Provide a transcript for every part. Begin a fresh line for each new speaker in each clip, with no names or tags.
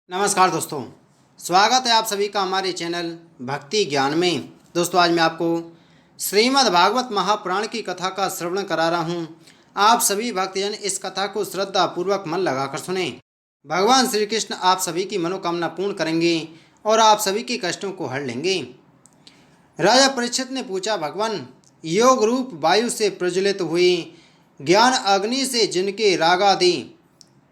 नमस्कार दोस्तों, स्वागत है आप सभी का हमारे चैनल भक्ति ज्ञान में। दोस्तों, आज मैं आपको श्रीमद् भागवत महापुराण की कथा का श्रवण करा रहा हूँ। आप सभी भक्तजन इस कथा को श्रद्धा पूर्वक मन लगाकर सुने। भगवान श्री कृष्ण आप सभी की मनोकामना पूर्ण करेंगे और आप सभी के कष्टों को हर लेंगे। राजा परीक्षित ने पूछा, भगवान, योग रूप वायु से प्रज्वलित हुई ज्ञान अग्नि से जिनके रागादि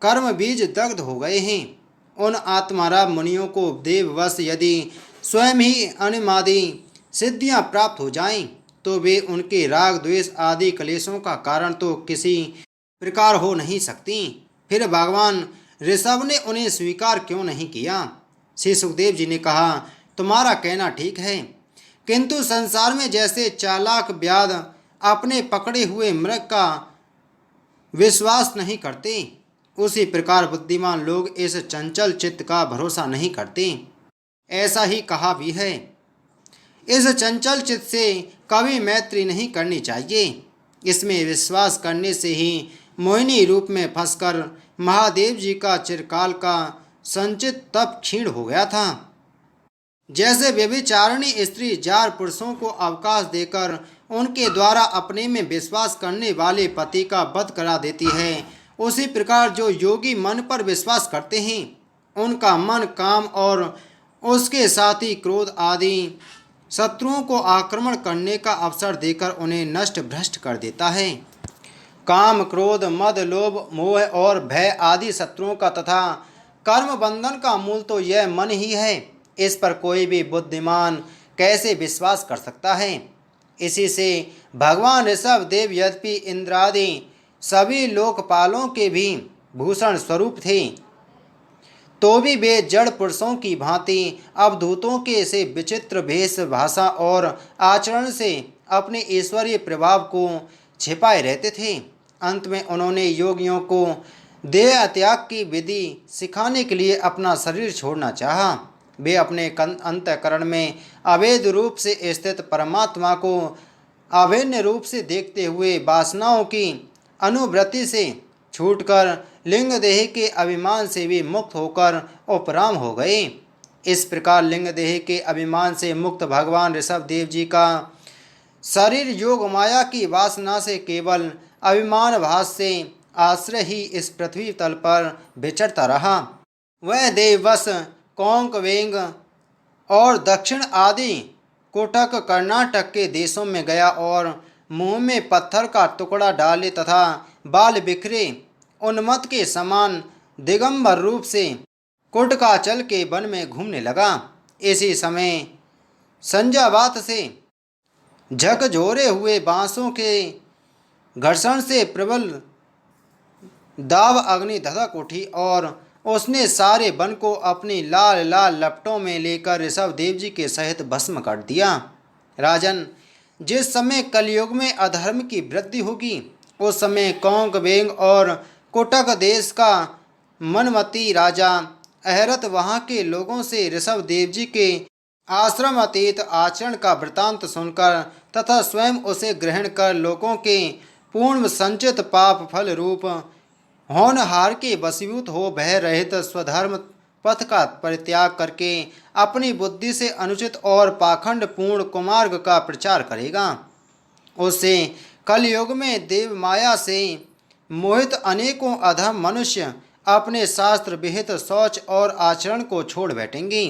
कर्म बीज दग्ध हो गए हैं, उन आत्माराम मुनियों को देववश यदि स्वयं ही अनिमादि सिद्धियां प्राप्त हो जाएं, तो वे उनके राग द्वेष आदि क्लेशों का कारण तो किसी प्रकार हो नहीं सकती। फिर भगवान ऋषभ ने उन्हें स्वीकार क्यों नहीं किया? श्री सुखदेव जी ने कहा, तुम्हारा कहना ठीक है, किंतु संसार में जैसे चालाक व्याध अपने पकड़े हुए मृग का विश्वास नहीं करते, उसी प्रकार बुद्धिमान लोग इस चंचल चित्त का भरोसा नहीं करते। ऐसा ही कहा भी है, इस चंचल चित्त से कभी मैत्री नहीं करनी चाहिए। इसमें विश्वास करने से ही मोहिनी रूप में फंसकर महादेव जी का चिरकाल का संचित तप क्षीण हो गया था। जैसे व्यभिचारिणी स्त्री जार पुरुषों को अवकाश देकर उनके द्वारा अपने में विश्वास करने वाले पति का वध करा देती है, उसी प्रकार जो योगी मन पर विश्वास करते हैं, उनका मन काम और उसके साथ ही क्रोध आदि शत्रुओं को आक्रमण करने का अवसर देकर उन्हें नष्ट भ्रष्ट कर देता है। काम, क्रोध, मद, लोभ, मोह और भय आदि शत्रुओं का तथा कर्म बंधन का मूल तो यह मन ही है। इस पर कोई भी बुद्धिमान कैसे विश्वास कर सकता है? इसी से भगवान ऋषभ देव यद्यपि इंद्रादि सभी लोकपालों के भी भूषण स्वरूप थे, तो भी वे जड़ पुरुषों की भांति अवधूतों के से विचित्र भेष, भाषा और आचरण से अपने ईश्वरीय प्रभाव को छिपाए रहते थे। अंत में उन्होंने योगियों को देह त्याग की विधि सिखाने के लिए अपना शरीर छोड़ना चाहा। वे अपने अंतःकरण में अभेद रूप से स्थित परमात्मा को अभिन्न रूप से देखते हुए वासनाओं की अनुवृत्ति से छूटकर लिंग देह के अभिमान से भी मुक्त होकर उपराम हो गए। इस प्रकार लिंग देह के अभिमान से मुक्त भगवान ऋषभ देव जी का शरीर योग माया की वासना से केवल अभिमान भास से आश्रय ही इस पृथ्वी तल पर विचरता रहा। वह देववश कोंक, वेंग और दक्षिण आदि कोटक कर्नाटक के देशों में गया और मुंह में पत्थर का टुकड़ा डाले तथा बाल बिखरे उन्मत्त के समान दिगंबर रूप से कुटकाचल के वन में घूमने लगा। इसी समय संजावात से झकझोरे हुए बांसों के घर्षण से प्रबल दाव अग्नि धधक उठी और उसने सारे वन को अपनी लाल लाल लपटों में लेकर ऋषभ देव जी के सहित भस्म कर दिया। राजन, जिस समय कलयुग में अधर्म की वृद्धि होगी, उस समय कोंक, वेंग और कोटक देश का मनमती राजा अहरत वहाँ के लोगों से ऋषभ देव जी के आश्रम अतीत आचरण का वृतांत सुनकर तथा स्वयं उसे ग्रहण कर लोगों के पूर्ण संचित पाप फल रूप होनहार के वशीभूत हो भय रहित स्वधर्म पथ का परित्याग करके अपनी बुद्धि से अनुचित और पाखंड पूर्ण कुमार्ग का प्रचार करेगा। उससे कलयुग में देव माया से मोहित अनेकों अधम मनुष्य अपने शास्त्र विहित शौच और आचरण को छोड़ बैठेंगे।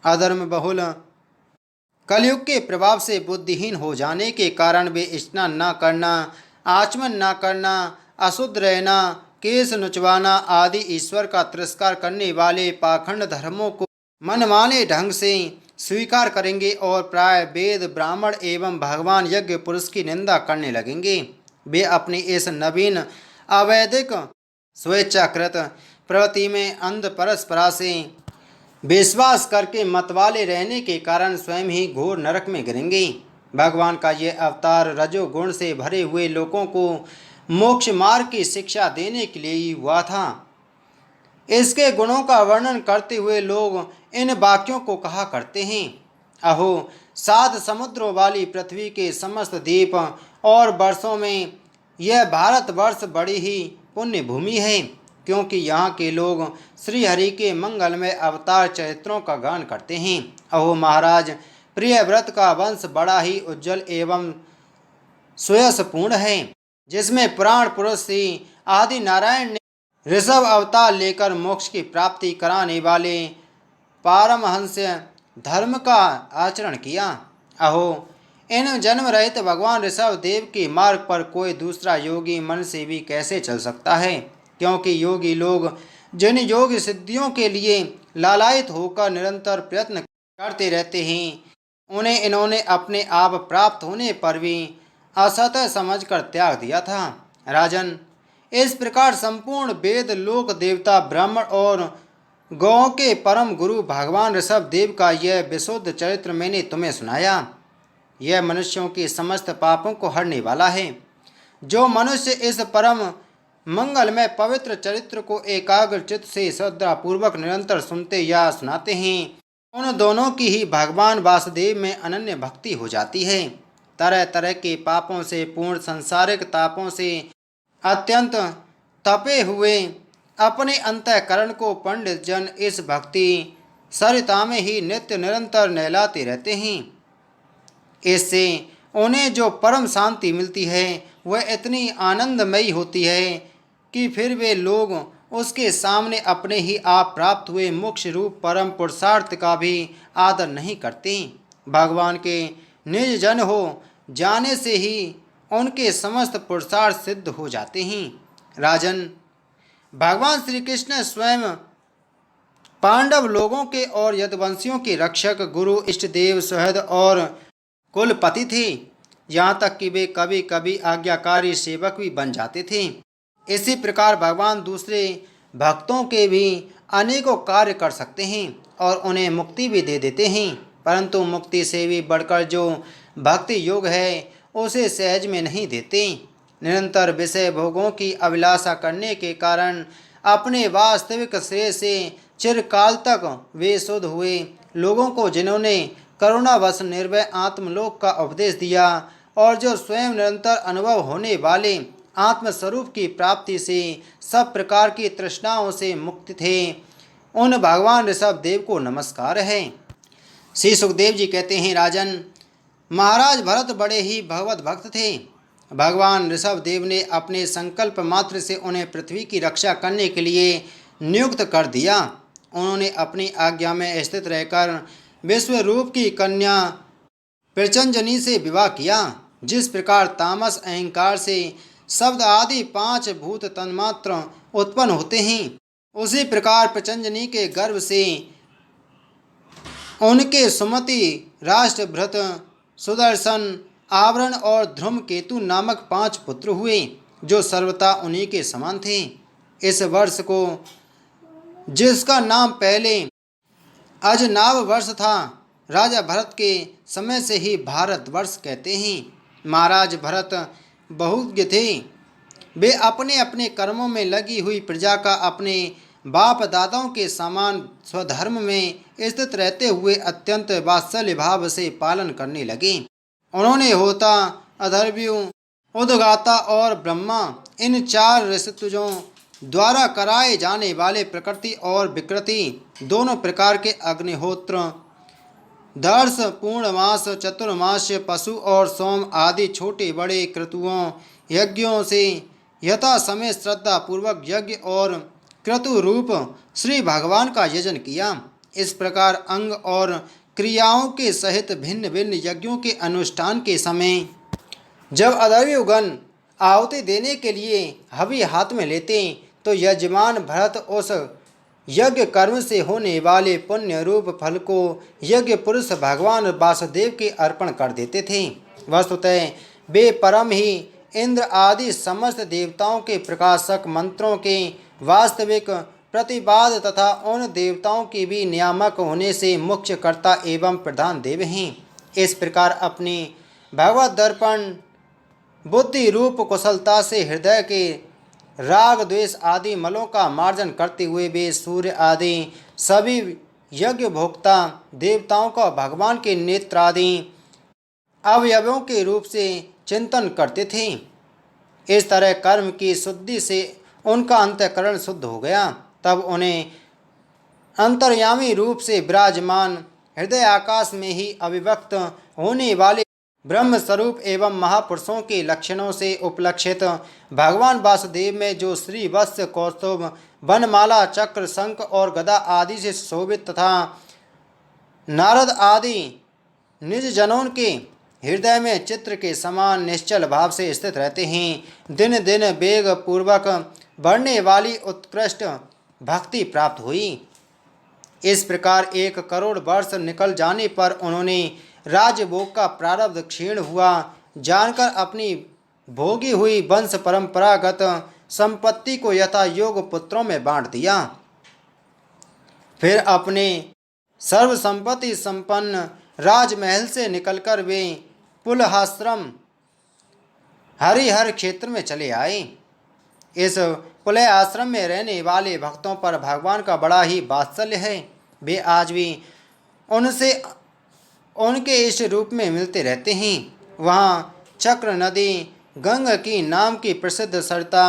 अधर्म बहुल कलयुग के प्रभाव से बुद्धिहीन हो जाने के कारण वे स्नान न करना, आचमन न करना, अशुद्ध रहना, केस नुचवाना आदि ईश्वर का तिरस्कार करने वाले पाखंड धर्मों को मनमाने ढंग से स्वीकार करेंगे और प्राय वेद, ब्राह्मण एवं भगवान यज्ञ पुरुष की निंदा करने लगेंगे। वे अपनी इस नवीन अवैधिक स्वेच्छाकृत प्रवृत्ति में अंध परस्परा से विश्वास करके मतवाले रहने के कारण स्वयं ही घोर नरक में गिरेंगे। भगवान का ये अवतार रजोगुण से भरे हुए लोगों को मोक्ष मार्ग की शिक्षा देने के लिए ही हुआ था। इसके गुणों का वर्णन करते हुए लोग इन वाक्यों को कहा करते हैं, अहो, 7 समुद्रों वाली पृथ्वी के समस्त द्वीप और वर्षों में यह भारतवर्ष बड़ी ही पुण्य भूमि है। क्योंकि यहाँ के लोग श्री हरि के मंगलमय अवतार चरित्रों का गान करते हैं। अहो महाराज, प्रियव्रत का वंश बड़ा ही उज्जवल एवं सुयसपूर्ण है, जिसमें पुराण पुरुष श्री आदि नारायण ने ऋषभ अवतार लेकर मोक्ष की प्राप्ति कराने वाले पारमहंस धर्म का आचरण किया। अहो, इन जन्म रहित भगवान ऋषभ देव के मार्ग पर कोई दूसरा योगी मन से भी कैसे चल सकता है, क्योंकि योगी लोग जिन योग सिद्धियों के लिए लालायित होकर निरंतर प्रयत्न करते रहते हैं, उन्हें इन्होंने अपने आप प्राप्त होने पर भी असत समझकर त्याग दिया था। राजन, इस प्रकार संपूर्ण वेद, लोक देवता, ब्राह्मण और गौओं के परम गुरु भगवान ऋषभ देव का यह विशुद्ध चरित्र मैंने तुम्हें सुनाया। यह मनुष्यों के समस्त पापों को हरने वाला है। जो मनुष्य इस परम मंगलमय पवित्र चरित्र को एकाग्र चित्त से श्रद्धापूर्वक निरंतर सुनते या सुनाते हैं, उन दोनों की ही भगवान वासुदेव में अनन्य भक्ति हो जाती है। तरह तरह के पापों से पूर्ण, सांसारिक तापों से अत्यंत तपे हुए अपने अंतःकरण को पंडित जन इस भक्ति सरिता में ही नित्य निरंतर नहलाते रहते हैं। इससे उन्हें जो परम शांति मिलती है वह इतनी आनंदमयी होती है कि फिर वे लोग उसके सामने अपने ही आप प्राप्त हुए मोक्ष रूप परम पुरुषार्थ का भी आदर नहीं करते। भगवान के निज जन हो जाने से ही उनके समस्त पुरुषार्थ सिद्ध हो जाते हैं। राजन, भगवान श्री कृष्ण स्वयं पांडव लोगों के और यदुवंशियों के रक्षक, गुरु, इष्ट देव, सुहृद और कुलपति थे। यहाँ तक कि वे कभी कभी आज्ञाकारी सेवक भी बन जाते थे। इसी प्रकार भगवान दूसरे भक्तों के भी अनेकों कार्य कर सकते हैं और उन्हें मुक्ति भी दे देते हैं, परंतु मुक्ति से भी बढ़कर जो भक्ति योग है उसे सहज में नहीं देते। निरंतर विषय भोगों की अभिलाषा करने के कारण अपने वास्तविक श्रेय से चिरकाल तक वे शुद्ध हुए लोगों को, जिन्होंने करुणावश निर्भय आत्मलोक का उपदेश दिया और जो स्वयं निरंतर अनुभव होने वाले आत्मस्वरूप की प्राप्ति से सब प्रकार की तृष्णाओं से मुक्त थे, उन भगवान ऋषभ देव को नमस्कार है। श्री सुखदेव जी कहते हैं, राजन, महाराज भरत बड़े ही भगवत भक्त थे। भगवान ऋषभ देव ने अपने संकल्प मात्र से उन्हें पृथ्वी की रक्षा करने के लिए नियुक्त कर दिया। उन्होंने अपनी आज्ञा में स्थित रहकर विश्वरूप की कन्या प्रचंजनी से विवाह किया। जिस प्रकार तामस अहंकार से शब्द आदि 5 भूत तन्मात्र उत्पन्न होते हैं, उसी प्रकार प्रचंजनी के गर्भ से उनके सुमति, राष्ट्रभृत, सुदर्शन, आवरण और ध्रुमकेतु नामक 5 पुत्र हुए, जो सर्वथा उन्हीं के समान थे। इस वर्ष को, जिसका नाम पहले अजनाव वर्ष था, राजा भरत के समय से ही भारतवर्ष कहते हैं। महाराज भरत बहुज्ञ थे। वे अपने अपने कर्मों में लगी हुई प्रजा का अपने बाप दादाओं के समान स्वधर्म में स्थित रहते हुए अत्यंत वात्सल्य भाव से पालन करने लगे। उन्होंने होता, अधर्व्यु, उद्गाता और ब्रह्मा, इन 4 ऋषित्वजों द्वारा कराए जाने वाले प्रकृति और विकृति दोनों प्रकार के अग्निहोत्र, दर्श, पूर्णमास, चतुर्मास, पशु और सोम आदि छोटे बड़े क्रतुओं यज्ञों से यथा समय श्रद्धा पूर्वक यज्ञ और क्रतु रूप श्री भगवान का यजन किया। इस प्रकार अंग और क्रियाओं के सहित भिन्न भिन्न यज्ञों के अनुष्ठान के समय जब अधर्व्युगण आहुति देने के लिए हवि हाथ में लेते, तो यजमान भरत उस यज्ञ कर्म से होने वाले पुण्य रूप फल को यज्ञ पुरुष भगवान वासुदेव के अर्पण कर देते थे। वस्तुतः वे परम ही इंद्र आदि समस्त देवताओं के प्रकाशक, मंत्रों के वास्तविक प्रतिपाद तथा उन देवताओं के भी नियामक होने से मुख्य कर्ता एवं प्रधान देव हैं। इस प्रकार अपनी भगवत दर्पण बुद्धि रूप कुशलता से हृदय के राग द्वेष आदि मलों का मार्जन करते हुए वे सूर्य आदि सभी यज्ञ भोक्ता देवताओं का भगवान के नेत्र आदि अवयवों के रूप से चिंतन करते थे। इस तरह कर्म की शुद्धि से उनका अंतःकरण शुद्ध हो गया। तब उन्हें अंतर्यामी रूप से विराजमान हृदय आकाश में ही अभिव्यक्त होने वाले ब्रह्म स्वरूप एवं महापुरुषों के लक्षणों से उपलक्षित भगवान वासुदेव में जो श्री वत्स कौस्तुभ वनमाला चक्र शंख और गदा आदि से शोभित तथा नारद आदि निज जनों के हृदय में चित्र के समान निश्चल भाव से स्थित रहते हैं, दिन दिन वेग पूर्वक बढ़ने वाली उत्कृष्ट भक्ति प्राप्त हुई। इस प्रकार 1 करोड़ वर्ष निकल जाने पर उन्होंने राजभोग का प्रारब्ध क्षीण हुआ जानकर अपनी भोगी हुई वंश परंपरागत संपत्ति को यथा योग पुत्रों में बांट दिया। फिर अपने सर्व संपत्ति संपन्न राजमहल से निकलकर वे पुलहाश्रम हरिहर क्षेत्र में चले आए। इस पुलह आश्रम में रहने वाले भक्तों पर भगवान का बड़ा ही वात्सल्य है। वे आज भी उनसे उनके इस रूप में मिलते रहते हैं। वहाँ चक्र नदी गंग की नाम की प्रसिद्ध सरिता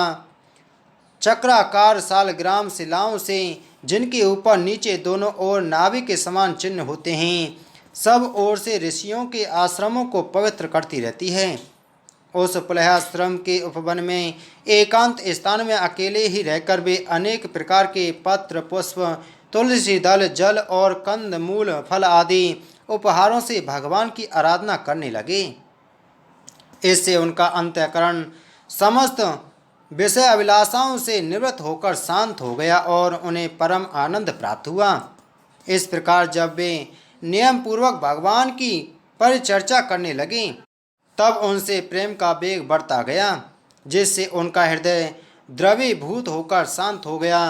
चक्राकार सालग्राम शिलाओं से, जिनके ऊपर नीचे दोनों ओर नाभि के समान चिन्ह होते हैं, सब ओर से ऋषियों के आश्रमों को पवित्र करती रहती है। उस पुलहाश्रम के उपवन में एकांत स्थान में अकेले ही रहकर वे अनेक प्रकार के पत्र पुष्प तुलसी दल जल और कंद मूल फल आदि उपहारों से भगवान की आराधना करने लगे। इससे उनका अंतःकरण समस्त विषय अभिलाषाओं से निवृत्त होकर शांत हो गया और उन्हें परम आनंद प्राप्त हुआ। इस प्रकार जब वे नियम पूर्वक भगवान की परिचर्चा करने लगे तब उनसे प्रेम का वेग बढ़ता गया, जिससे उनका हृदय द्रवीभूत होकर शांत हो गया।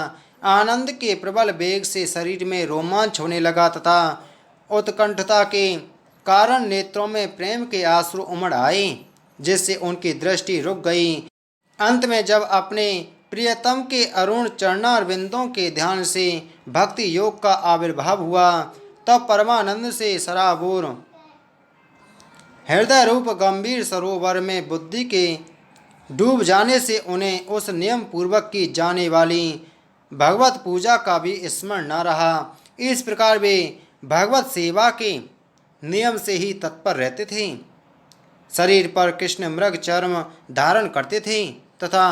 आनंद के प्रबल वेग से शरीर में रोमांच होने लगा तथा उत्कंठता के कारण नेत्रों में प्रेम के आंसू उमड़ आए, जिससे उनकी दृष्टि रुक गई। अंत में जब अपने प्रियतम के अरुण चरणारविंदों के ध्यान से भक्ति योग का आविर्भाव हुआ, तब परमानंद से सराबोर हृदय रूप गंभीर सरोवर में बुद्धि के डूब जाने से उन्हें उस नियम पूर्वक की जाने वाली भगवत पूजा का भी स्मरण न रहा। इस प्रकार वे भगवत सेवा के नियम से ही तत्पर रहते थे। शरीर पर कृष्ण मृग चर्म धारण करते थे तथा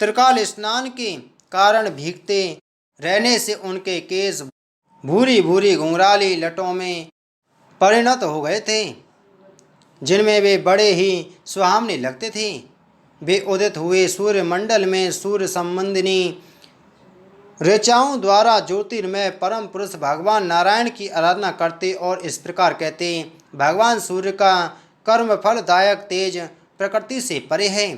त्रिकाल स्नान के कारण भीगते रहने से उनके केश भूरी भूरी घुंघराली लटों में परिणत हो गए थे, जिनमें वे बड़े ही सुहावने लगते थे। वे उदित हुए सूर्य मंडल में सूर्य संबंधिनी ऋचाओं द्वारा ज्योतिर्मय परम पुरुष भगवान नारायण की आराधना करते और इस प्रकार कहते, भगवान सूर्य का कर्म फलदायक तेज प्रकृति से परे है।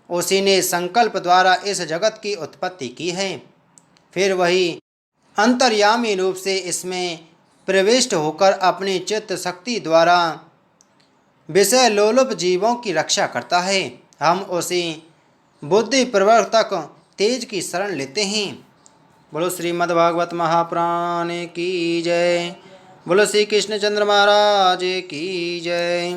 उसी ने संकल्प द्वारा इस जगत की उत्पत्ति की है, फिर वही अंतर्यामी रूप से इसमें प्रविष्ट होकर अपनी चित्त शक्ति द्वारा विषय लोलुप जीवों की रक्षा करता है। हम उसी बुद्धि प्रवर्तक तेज की शरण लेते हैं। बोलो श्रीमद्भागवत महापुराण की जय। बोलो श्री कृष्ण चंद्र महाराज की जय।